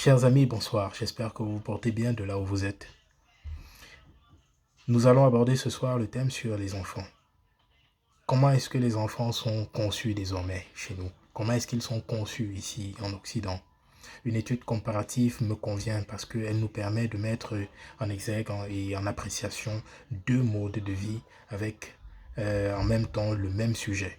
Chers amis, bonsoir. J'espère que vous vous portez bien de là où vous êtes. Nous allons aborder ce soir le thème sur les enfants. Comment est-ce que les enfants sont conçus désormais chez nous? Comment est-ce qu'ils sont conçus ici en Occident? Une étude comparative me convient parce qu'elle nous permet de mettre en exergue et en appréciation deux modes de vie avec en même temps le même sujet.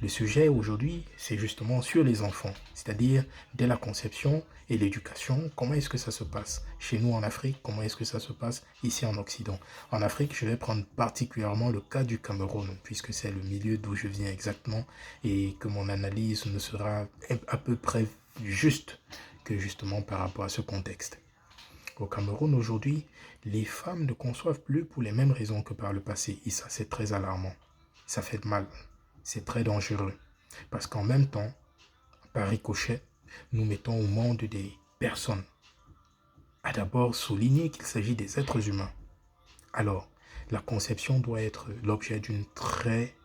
Le sujet aujourd'hui, c'est justement sur les enfants, c'est-à-dire dès la conception et l'éducation, comment est-ce que ça se passe chez nous en Afrique, comment est-ce que ça se passe ici en Occident. En Afrique, je vais prendre particulièrement le cas du Cameroun, puisque c'est le milieu d'où je viens exactement et que mon analyse ne sera à peu près juste que justement par rapport à ce contexte. Au Cameroun aujourd'hui, les femmes ne conçoivent plus pour les mêmes raisons que par le passé, et ça c'est très alarmant, ça fait mal. C'est très dangereux parce qu'en même temps, par ricochet, nous mettons au monde des personnes. À d'abord souligner qu'il s'agit des êtres humains. Alors, la conception doit être l'objet d'une très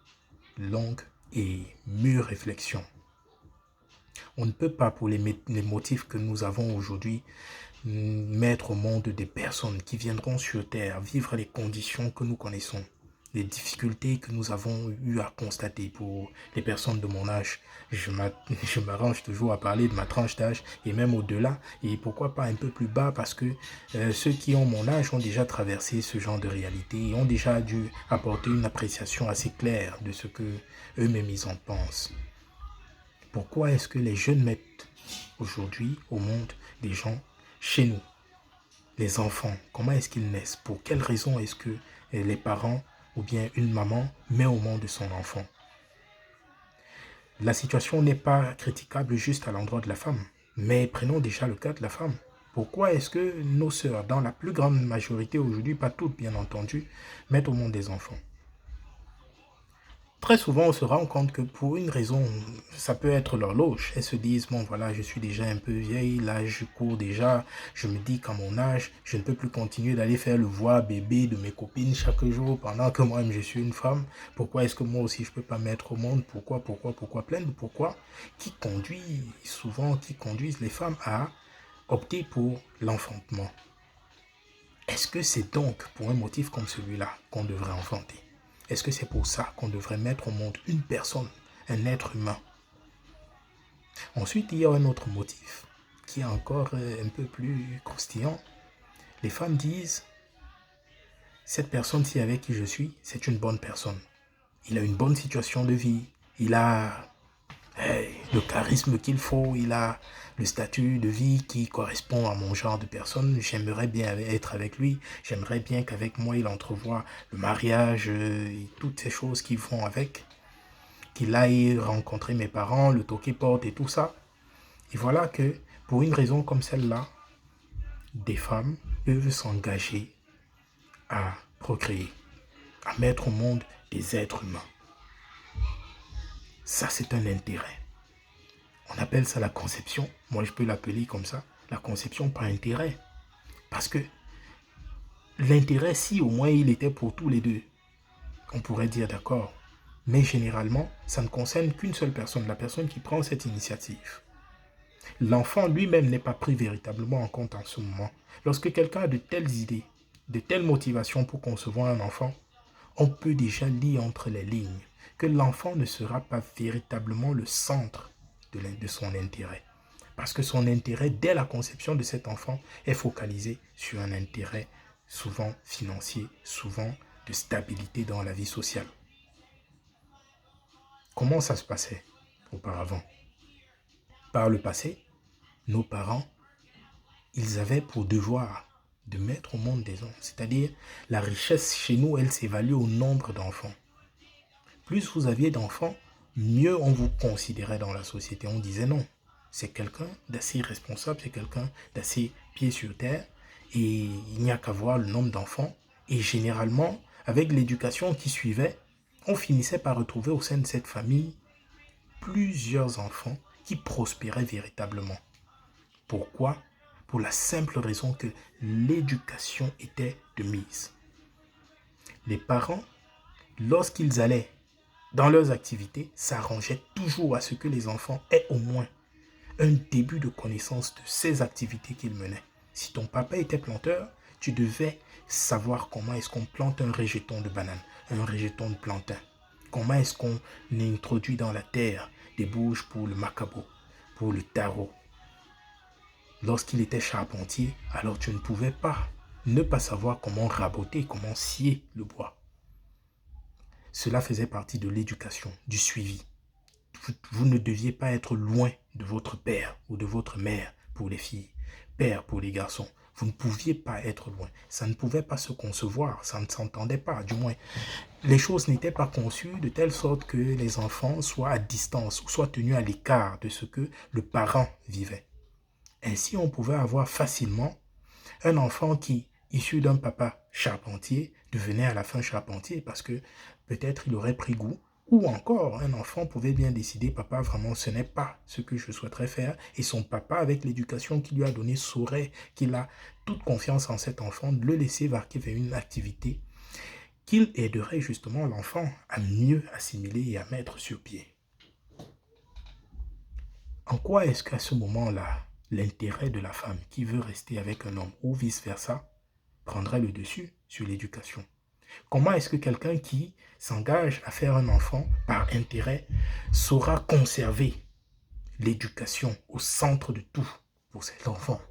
longue et mûre réflexion. On ne peut pas, pour les motifs que nous avons aujourd'hui, mettre au monde des personnes qui viendront sur Terre vivre les conditions que nous connaissons. Les difficultés que nous avons eu à constater pour les personnes de mon âge. Je m'arrange toujours à parler de ma tranche d'âge et même au-delà. Et pourquoi pas un peu plus bas parce que ceux qui ont mon âge ont déjà traversé ce genre de réalité et ont déjà dû apporter une appréciation assez claire de ce que eux-mêmes ils en pensent. Pourquoi est-ce que les jeunes mettent aujourd'hui au monde des gens chez nous? Les enfants, comment est-ce qu'ils naissent? Pour quelles raisons est-ce que les parents ou bien une maman met au monde son enfant? La situation n'est pas critiquable juste à l'endroit de la femme, mais prenons déjà le cas de la femme. Pourquoi est-ce que nos sœurs, dans la plus grande majorité aujourd'hui, pas toutes bien entendu, mettent au monde des enfants? Très souvent, on se rend compte que pour une raison, ça peut être l'horloge. Elles se disent, bon voilà, je suis déjà un peu vieille, là je cours déjà, je me dis qu'à mon âge, je ne peux plus continuer d'aller faire le voir bébé de mes copines chaque jour pendant que moi-même je suis une femme. Pourquoi est-ce que moi aussi je ne peux pas mettre au monde? Pourquoi, plein de pourquoi qui conduisent les femmes à opter pour l'enfantement. Est-ce que c'est donc pour un motif comme celui-là qu'on devrait enfanter? Est-ce que c'est pour ça qu'on devrait mettre au monde une personne, un être humain? Ensuite, il y a un autre motif qui est encore un peu plus croustillant. Les femmes disent, cette personne-ci avec qui je suis, c'est une bonne personne. Il a une bonne situation de vie, il a le charisme qu'il faut, il a le statut de vie qui correspond à mon genre de personne. J'aimerais bien être avec lui, j'aimerais bien qu'avec moi il entrevoie le mariage et toutes ces choses qui vont avec, qu'il aille rencontrer mes parents, le toquer porte et tout ça. Et voilà que pour une raison comme celle-là, des femmes peuvent s'engager à procréer, à mettre au monde des êtres humains. Ça, c'est un intérêt. On appelle ça la conception. Moi, je peux l'appeler comme ça, la conception par intérêt. Parce que l'intérêt, si au moins il était pour tous les deux, on pourrait dire d'accord. Mais généralement, ça ne concerne qu'une seule personne, la personne qui prend cette initiative. L'enfant lui-même n'est pas pris véritablement en compte en ce moment. Lorsque quelqu'un a de telles idées, de telles motivations pour concevoir un enfant, on peut déjà lire entre les lignes que l'enfant ne sera pas véritablement le centre de son intérêt. Parce que son intérêt, dès la conception de cet enfant, est focalisé sur un intérêt souvent financier, souvent de stabilité dans la vie sociale. Comment ça se passait auparavant? Par le passé, nos parents, ils avaient pour devoir de mettre au monde des hommes. C'est-à-dire, la richesse chez nous, elle s'évalue au nombre d'enfants. Plus vous aviez d'enfants, mieux on vous considérait dans la société. On disait non, c'est quelqu'un d'assez responsable, c'est quelqu'un d'assez pied sur terre. Et il n'y a qu'à voir le nombre d'enfants. Et généralement, avec l'éducation qui suivait, on finissait par retrouver au sein de cette famille plusieurs enfants qui prospéraient véritablement. Pourquoi? Pour la simple raison que l'éducation était de mise. Les parents, lorsqu'ils allaient dans leurs activités, s'arrangeaient toujours à ce que les enfants aient au moins un début de connaissance de ces activités qu'il menait. Si ton papa était planteur, tu devais savoir comment est-ce qu'on plante un rejeton de banane, un rejeton de plantain. Comment est-ce qu'on introduit dans la terre des bouges pour le macabo, pour le taro. Lorsqu'il était charpentier, alors tu ne pouvais pas ne pas savoir comment raboter, comment scier le bois. Cela faisait partie de l'éducation, du suivi. Vous ne deviez pas être loin de votre père ou de votre mère pour les filles, père pour les garçons. Vous ne pouviez pas être loin. Ça ne pouvait pas se concevoir, ça ne s'entendait pas, du moins. Les choses n'étaient pas conçues de telle sorte que les enfants soient à distance ou soient tenus à l'écart de ce que le parent vivait. Ainsi, on pouvait avoir facilement un enfant qui, issu d'un papa charpentier, devenait à la fin charpentier parce que peut-être il aurait pris goût. Ou encore, un enfant pouvait bien décider, papa, vraiment, ce n'est pas ce que je souhaiterais faire. Et son papa, avec l'éducation qu'il lui a donnée, saurait qu'il a toute confiance en cet enfant, de le laisser vaquer vers une activité qu'il aiderait justement l'enfant à mieux assimiler et à mettre sur pied. En quoi est-ce qu'à ce moment-là, l'intérêt de la femme qui veut rester avec un homme ou vice-versa prendrait le dessus sur l'éducation? Comment est-ce que quelqu'un qui s'engage à faire un enfant par intérêt saura conserver l'éducation au centre de tout pour cet enfant?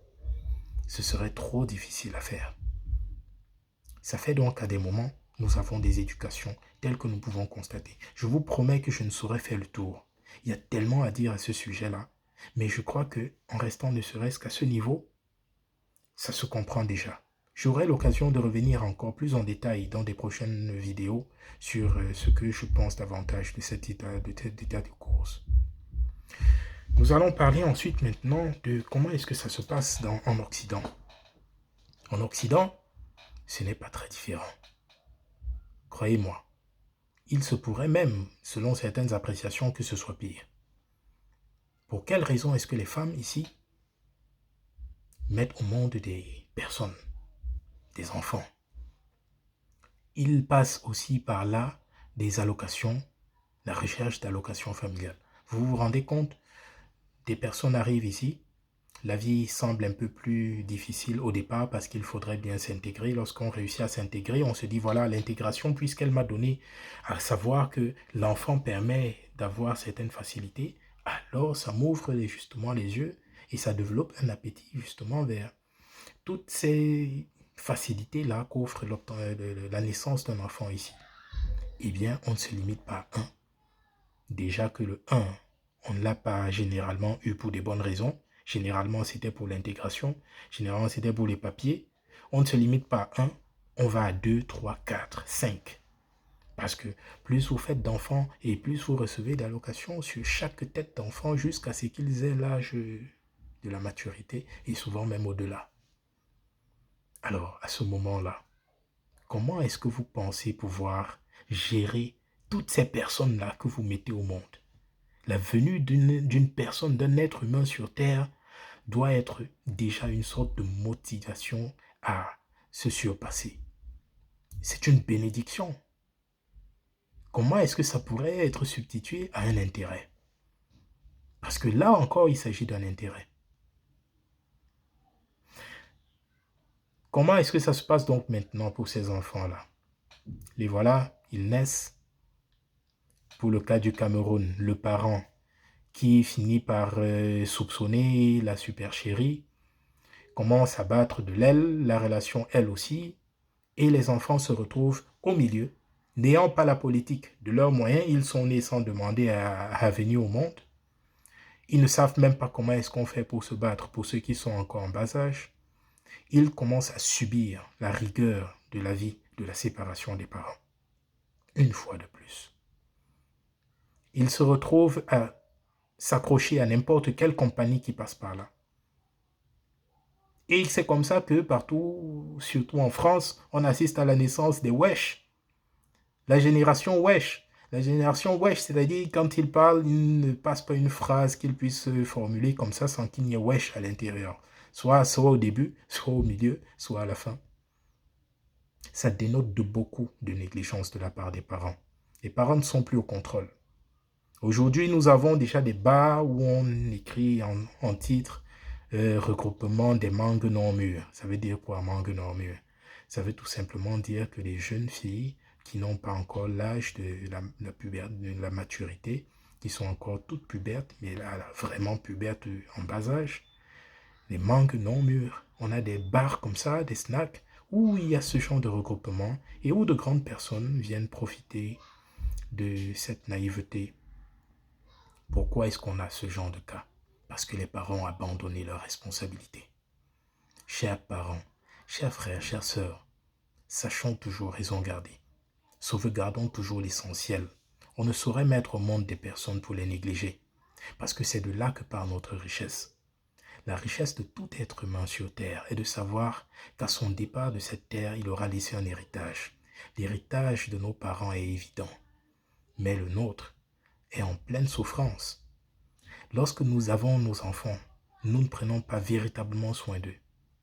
Ce serait trop difficile à faire. Ça fait donc qu'à des moments, nous avons des éducations telles que nous pouvons constater. Je vous promets que je ne saurais faire le tour. Il y a tellement à dire à ce sujet-là, mais je crois qu'en restant ne serait-ce qu'à ce niveau, ça se comprend déjà. J'aurai l'occasion de revenir encore plus en détail dans des prochaines vidéos sur ce que je pense davantage de cet état de course. Nous allons parler ensuite maintenant de comment est-ce que ça se passe en Occident. En Occident, ce n'est pas très différent. Croyez-moi, il se pourrait même, selon certaines appréciations, que ce soit pire. Pour quelle raison est-ce que les femmes ici mettent au monde des personnes, des enfants? Ils passent aussi par là des allocations, la recherche d'allocations familiales. Vous vous rendez compte? Des personnes arrivent ici, la vie semble un peu plus difficile au départ parce qu'il faudrait bien s'intégrer. Lorsqu'on réussit à s'intégrer, on se dit voilà, l'intégration, puisqu'elle m'a donné à savoir que l'enfant permet d'avoir certaines facilités, alors ça m'ouvre justement les yeux et ça développe un appétit justement vers toutes ces facilités-là qu'offre la naissance d'un enfant ici. Eh bien, on ne se limite pas à un. Déjà que le 1, on ne l'a pas généralement eu pour des bonnes raisons. Généralement, c'était pour l'intégration. Généralement, c'était pour les papiers. On ne se limite pas à 1, on va à 2, 3, 4, 5. Parce que plus vous faites d'enfants et plus vous recevez d'allocations sur chaque tête d'enfant jusqu'à ce qu'ils aient l'âge de la maturité et souvent même au-delà. Alors, à ce moment-là, comment est-ce que vous pensez pouvoir gérer toutes ces personnes-là que vous mettez au monde? La venue d'une personne, d'un être humain sur Terre doit être déjà une sorte de motivation à se surpasser. C'est une bénédiction. Comment est-ce que ça pourrait être substitué à un intérêt? Parce que là encore, il s'agit d'un intérêt. Comment est-ce que ça se passe donc maintenant pour ces enfants-là? Les voilà, ils naissent. Pour le cas du Cameroun, le parent qui finit par soupçonner la supercherie, commence à battre de l'aile, la relation elle aussi, et les enfants se retrouvent au milieu, n'ayant pas la politique de leurs moyens, ils sont nés sans demander à venir au monde. Ils ne savent même pas comment est-ce qu'on fait pour se battre pour ceux qui sont encore en bas âge. Ils commencent à subir la rigueur de la vie, de la séparation des parents. Une fois de plus. Ils se retrouvent à s'accrocher à n'importe quelle compagnie qui passe par là. Et c'est comme ça que partout, surtout en France, on assiste à la naissance des wesh. La génération wesh. La génération wesh, c'est-à-dire quand ils parlent, ils ne passent pas une phrase qu'ils puissent formuler comme ça sans qu'il n'y ait wesh à l'intérieur. Soit au début, soit au milieu, soit à la fin. Ça dénote de beaucoup de négligence de la part des parents. Les parents ne sont plus au contrôle. Aujourd'hui, nous avons déjà des bars où on écrit en titre regroupement des mangues non mûres. Ça veut dire quoi, mangue non mûre? Ça veut tout simplement dire que les jeunes filles qui n'ont pas encore l'âge de de la maturité, qui sont encore toutes pubertes, mais là, vraiment pubertes en bas âge, les mangues non mûres. On a des bars comme ça, des snacks, où il y a ce genre de regroupement et où de grandes personnes viennent profiter de cette naïveté. Pourquoi est-ce qu'on a ce genre de cas? Parce que les parents ont abandonné leurs responsabilités. Chers parents, chers frères, chères sœurs, sachons toujours raison garder. Sauvegardons toujours l'essentiel. On ne saurait mettre au monde des personnes pour les négliger, parce que c'est de là que part notre richesse. La richesse de tout être humain sur terre est de savoir qu'à son départ de cette terre, il aura laissé un héritage. L'héritage de nos parents est évident, mais le nôtre est en pleine souffrance. Lorsque nous avons nos enfants, nous ne prenons pas véritablement soin d'eux.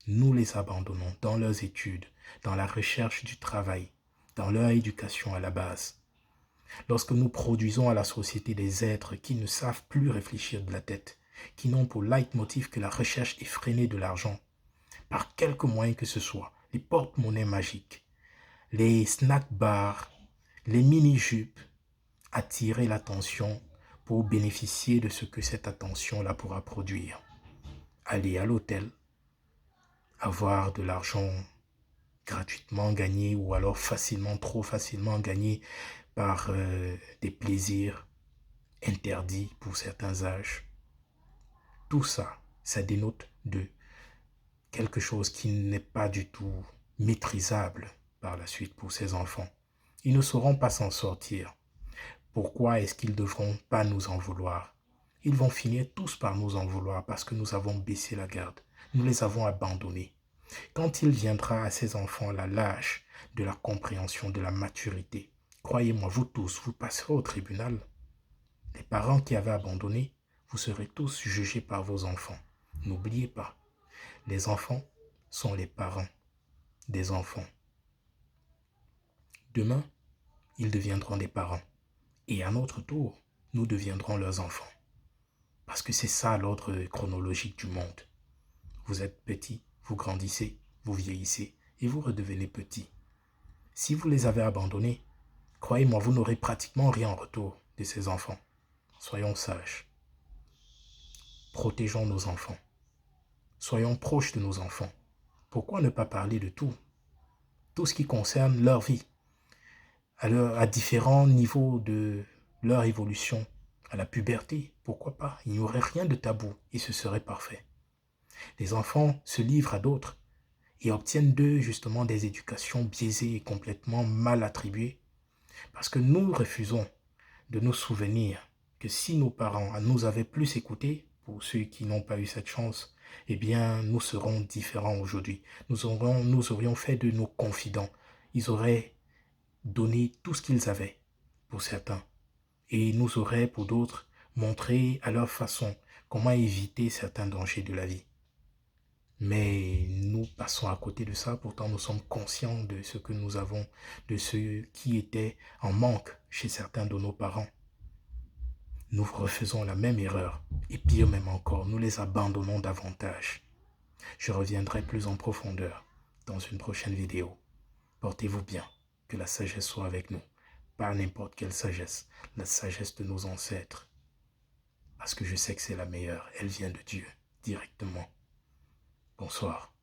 Nous les abandonnons dans leurs études, dans la recherche du travail, dans leur éducation à la base. Lorsque nous produisons à la société des êtres qui ne savent plus réfléchir de la tête, qui n'ont pour leitmotiv que la recherche effrénée de l'argent, par quelque moyen que ce soit, les porte-monnaies magiques, les snack bars, les mini-jupes, attirer l'attention pour bénéficier de ce que cette attention-là pourra produire. Aller à l'hôtel, avoir de l'argent gratuitement gagné ou alors facilement, trop facilement gagné par des plaisirs interdits pour certains âges. Tout ça, ça dénote de quelque chose qui n'est pas du tout maîtrisable par la suite pour ces enfants. Ils ne sauront pas s'en sortir. Pourquoi est-ce qu'ils ne devront pas nous en vouloir? Ils vont finir tous par nous en vouloir parce que nous avons baissé la garde. Nous les avons abandonnés. Quand il viendra à ces enfants-là l'âge de la compréhension, de la maturité, croyez-moi, vous tous, vous passerez au tribunal. Les parents qui avaient abandonné, vous serez tous jugés par vos enfants. N'oubliez pas, les enfants sont les parents des enfants. Demain, ils deviendront des parents. Et à notre tour, nous deviendrons leurs enfants. Parce que c'est ça l'ordre chronologique du monde. Vous êtes petit, vous grandissez, vous vieillissez et vous redevenez petit. Si vous les avez abandonnés, croyez-moi, vous n'aurez pratiquement rien en retour de ces enfants. Soyons sages. Protégeons nos enfants. Soyons proches de nos enfants. Pourquoi ne pas parler de tout? Tout ce qui concerne leur vie, à différents niveaux de leur évolution, à la puberté, pourquoi pas? Il n'y aurait rien de tabou et ce serait parfait. Les enfants se livrent à d'autres et obtiennent d'eux justement des éducations biaisées et complètement mal attribuées parce que nous refusons de nous souvenir que si nos parents nous avaient plus écoutés, pour ceux qui n'ont pas eu cette chance, eh bien, nous serons différents aujourd'hui. Nous aurions fait de nos confidents. Ils auraient donné tout ce qu'ils avaient, pour certains. Et nous auraient, pour d'autres, montré à leur façon comment éviter certains dangers de la vie. Mais nous passons à côté de ça, pourtant nous sommes conscients de ce que nous avons, de ce qui était en manque chez certains de nos parents. Nous refaisons la même erreur, et pire même encore, nous les abandonnons davantage. Je reviendrai plus en profondeur dans une prochaine vidéo. Portez-vous bien, que la sagesse soit avec nous. Pas n'importe quelle sagesse, la sagesse de nos ancêtres. Parce que je sais que c'est la meilleure, elle vient de Dieu, directement. Bonsoir.